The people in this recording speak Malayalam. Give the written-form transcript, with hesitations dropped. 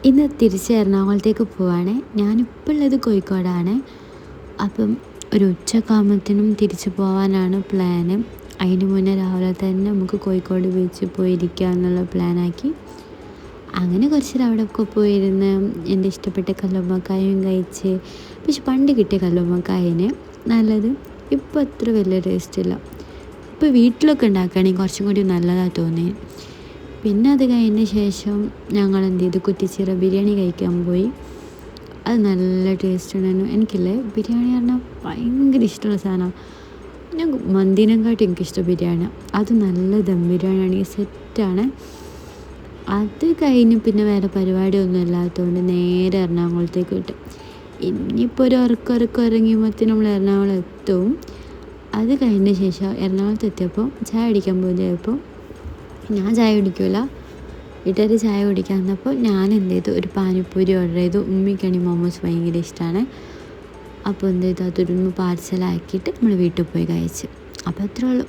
ഇന്ന് തിരിച്ച് എറണാകുളത്തേക്ക് പോവാണ്. ഞാനിപ്പോൾ ഉള്ളത് കോഴിക്കോടാണ്. അപ്പം ഒരു ഉച്ചക്കാകുമ്പത്തിനും തിരിച്ചു പോകാനാണ് പ്ലാന്. അതിന് മുന്നേ രാവിലെ തന്നെ നമുക്ക് കോഴിക്കോട് ബീച്ചിൽ പോയിരിക്കുക എന്നുള്ള പ്ലാനാക്കി. അങ്ങനെ കുറച്ച് അവിടെയൊക്കെ പോയിരുന്ന് എൻ്റെ ഇഷ്ടപ്പെട്ട കല്ലുമ്മക്കായും കഴിച്ച്. പക്ഷെ പണ്ട് കിട്ടിയ കല്ലുമ്മക്കായന് നല്ലത് ഇപ്പോൾ അത്ര വലിയ ടേസ്റ്റില്ല. ഇപ്പോൾ വീട്ടിലൊക്കെ ഉണ്ടാക്കുകയാണെങ്കിൽ കുറച്ചും കൂടി നല്ലതാണ് തോന്നി. പിന്നെ അത് കഴിഞ്ഞ ശേഷം ഞങ്ങൾ എന്ത് ചെയ്തു, കുറ്റിച്ചിറ ബിരിയാണി കഴിക്കാൻ പോയി. അത് നല്ല ടേസ്റ്റ് ഉണ്ടായിരുന്നു. എനിക്കില്ലേ ബിരിയാണി പറഞ്ഞാൽ ഭയങ്കര ഇഷ്ടമുള്ള സാധനമാണ്. ഞാൻ മന്തിനെക്കാട്ടും എനിക്കിഷ്ടം ബിരിയാണി. അത് നല്ല ദം ബിരിയാണി ആണെങ്കിൽ സെറ്റാണ്. അത് കഴിഞ്ഞ് പിന്നെ വേറെ പരിപാടിയൊന്നും ഇല്ലാത്തതുകൊണ്ട് നേരെ എറണാകുളത്തേക്ക് വിട്ടു. ഇനിയിപ്പോൾ ഒരു ഉറക്കം ഇറങ്ങിയപ്പോഴത്തേനും നമ്മൾ എറണാകുളം എത്തും. അത് കഴിഞ്ഞ ശേഷം എറണാകുളത്ത് എത്തിയപ്പോൾ ചായ അടിക്കാൻ പോയപ്പോൾ ഞാൻ ചായ കുടിക്കില്ല, വീട്ടുകാർ ചായ കുടിക്കാൻ വന്നപ്പോൾ ഞാൻ എന്ത് ചെയ്തു, ഒരു പാനിപ്പൂരി ഓർഡർ ചെയ്തു. ഉമ്മിക്കാണെങ്കിൽ മോമോസ് ഭയങ്കര ഇഷ്ടമാണ്. അപ്പോൾ എന്ത് ചെയ്തു, അതൊരു പാർസലാക്കിയിട്ട് നമ്മൾ വീട്ടിൽ പോയി കഴിച്ചു. അപ്പോൾ അത്രേ ഉള്ളൂ.